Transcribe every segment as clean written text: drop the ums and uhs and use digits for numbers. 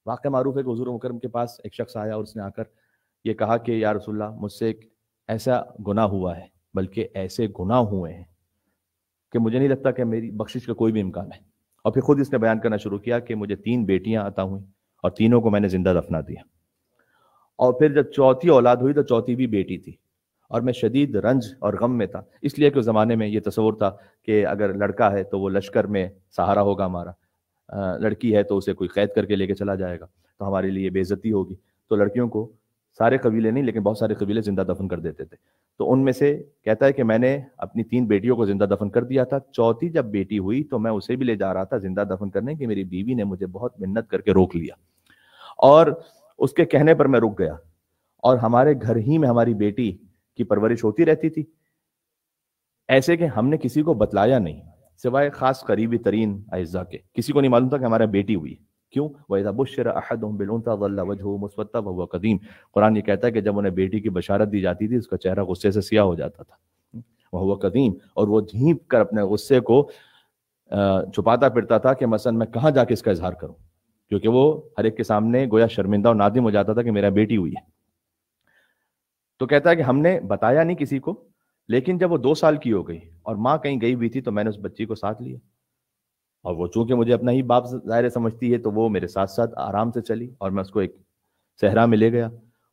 واقعہ معروف ہے کہ حضور مکرم کے پاس ایک شخص آیا اور اس نے آ کر یہ کہا کہ یا رسول اللہ مجھ سے ایک ایسا گناہ ہوا ہے، بلکہ ایسے گناہ ہوئے ہیں کہ مجھے نہیں لگتا کہ میری بخشش کا کوئی بھی امکان ہے. اور پھر خود اس نے بیان کرنا شروع کیا کہ مجھے 3 بیٹیاں عطا ہوئیں اور تینوں کو میں نے زندہ دفنا دیا، اور پھر جب چوتھی اولاد ہوئی تو چوتھی بھی بیٹی تھی، اور میں شدید رنج اور غم میں تھا، اس لیے کہ اس زمانے میں یہ تصور تھا کہ اگر لڑکا ہے تو وہ لشکر میں سہارا ہوگا ہمارا، لڑکی ہے تو اسے کوئی قید کر کے لے کے چلا جائے گا تو ہمارے لیے بے عزتی ہوگی. تو لڑکیوں کو سارے قبیلے نہیں لیکن بہت سارے قبیلے زندہ دفن کر دیتے تھے. تو ان میں سے کہتا ہے کہ میں نے اپنی 3 بیٹیوں کو زندہ دفن کر دیا تھا. چوتھی جب بیٹی ہوئی تو میں اسے بھی لے جا رہا تھا زندہ دفن کرنے کہ میری بیوی نے مجھے بہت منت کر کے روک لیا، اور اس کے کہنے پر میں رک گیا، اور ہمارے گھر ہی میں ہماری بیٹی کی پرورش ہوتی رہتی تھی، ایسے کہ ہم نے کسی کو بتلایا نہیں سوائے خاص قریبی ترین اعزاء کے. کسی کو نہیں معلوم تھا کہ ہمارا بیٹی ہوئی. کیوں؟ وَإِذَا بُشِّرَ أَحَدُهُم بِالْأُنثَىٰ ظَلَّ وَجْهُهُ مُسْوَدًّا وَهُوَ كَظِيمٌ. قرآن یہ کہتا ہے کہ جب انہیں بیٹی کی بشارت دی جاتی تھی اس کا چہرہ غصے سے سیاہ ہو جاتا تھا، وَهُوَ كَظِيمٌ، اور وہ جھینپ کر اپنے غصے کو چھپاتا پھرتا تھا کہ مثلا میں کہاں جا کے اس کا اظہار کروں، کیونکہ وہ ہر ایک کے سامنے گویا شرمندہ اور نادم ہو جاتا تھا کہ میرا بیٹی ہوئی ہے. تو کہتا ہے کہ ہم نے بتایا نہیں کسی کو، لیکن جب وہ 2 سال کی ہو گئی اور ماں کہیں گئی ہوئی تھی تو میں نے اس بچی کو ساتھ لیا، اور وہ چونکہ مجھے اپنا ہی باپ ظاہر سمجھتی ہے تو وہ میرے ساتھ ساتھ آرام سے چلی، اور میں اس کو ایک صحرا میں لے گیا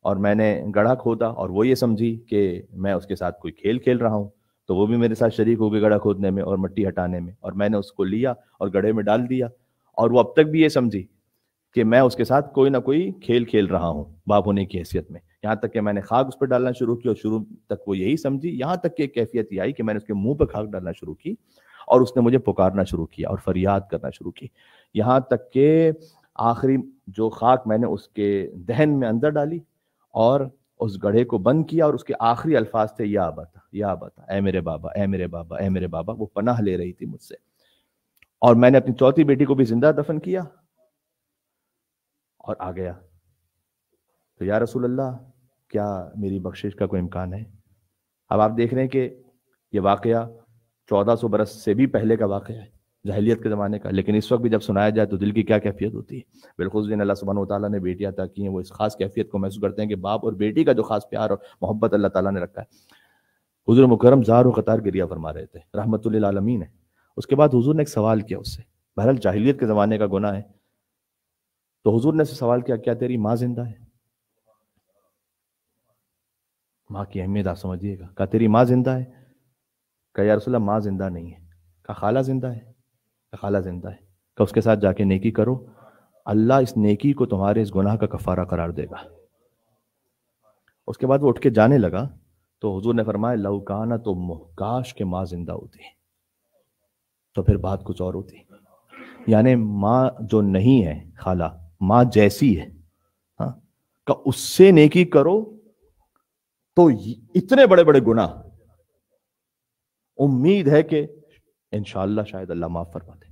اور میں نے گڑھا کھودا، اور وہ یہ سمجھی کہ میں اس کے ساتھ کوئی کھیل کھیل رہا ہوں تو وہ بھی میرے ساتھ شریک ہو گئے گڑھا کھودنے میں اور مٹی ہٹانے میں، اور میں نے اس کو لیا اور گڑھے میں ڈال دیا، اور وہ اب تک بھی یہ سمجھی کہ میں اس کے ساتھ کوئی نہ کوئی کھیل کھیل رہا ہوں باپ ہونے کی حیثیت میں. یہاں تک کہ میں نے خاک اس پہ ڈالنا شروع کی اور شروع تک وہ یہی سمجھی، یہاں تک کہ ایک کیفیت یہ آئی کہ میں نے اس کے منہ پہ خاک ڈالنا شروع کی اور اس نے مجھے پکارنا شروع کیا اور فریاد کرنا شروع کی، یہاں تک کہ آخری جو خاک میں نے اس کے دہن میں اندر ڈالی اور اس گڑھے کو بند کیا، اور اس کے آخری الفاظ تھے یا بتا یا بتا، اے میرے بابا اے میرے بابا اے میرے بابا. وہ پناہ لے رہی تھی مجھ سے، اور میں نے اپنی چوتھی بیٹی کو بھی زندہ دفن کیا اور آ گیا. تو یا رسول اللہ کیا میری بخشش کا کوئی امکان ہے؟ اب آپ دیکھ رہے ہیں کہ یہ واقعہ 1400 برس سے بھی پہلے کا واقعہ ہے، جاہلیت کے زمانے کا، لیکن اس وقت بھی جب سنایا جائے تو دل کی کیا کیفیت ہوتی ہے. بالخصوص جن اللہ سبحانہ وتعالیٰ نے بیٹی عطا کی ہیں وہ اس خاص کیفیت کو محسوس کرتے ہیں کہ باپ اور بیٹی کا جو خاص پیار اور محبت اللہ تعالیٰ نے رکھا ہے. حضور مکرم زار و قطار گریہ فرما رہے تھے، رحمت للعالمین ہے. اس کے بعد حضور نے ایک سوال کیا اس سے، بہرحال جاہلیت کے زمانے کا گناہ ہے، تو حضور نے سوال کیا کیا تیری ماں زندہ ہے؟ ماں کی اہمیت آپ سمجھیے گا. کہا تیری ماں زندہ ہے؟ کہا یا رسول اللہ ماں زندہ نہیں ہے. کہا خالہ زندہ ہے؟ کہا خالہ زندہ ہے. کہا اس کے ساتھ جا کے نیکی کرو، اللہ اس نیکی کو تمہارے اس گناہ کا کفارہ قرار دے گا. اس کے بعد وہ اٹھ کے جانے لگا تو حضور نے فرمایا لو کانا تو کاش کہ ماں زندہ ہوتی، تو پھر بات کچھ اور ہوتی. یعنی ماں جو نہیں ہے خالہ، ماں جیسی ہے، ہاں، کہ اس سے نیکی کرو تو اتنے بڑے بڑے گناہ امید ہے کہ انشاءاللہ شاید اللہ معاف فرما دے.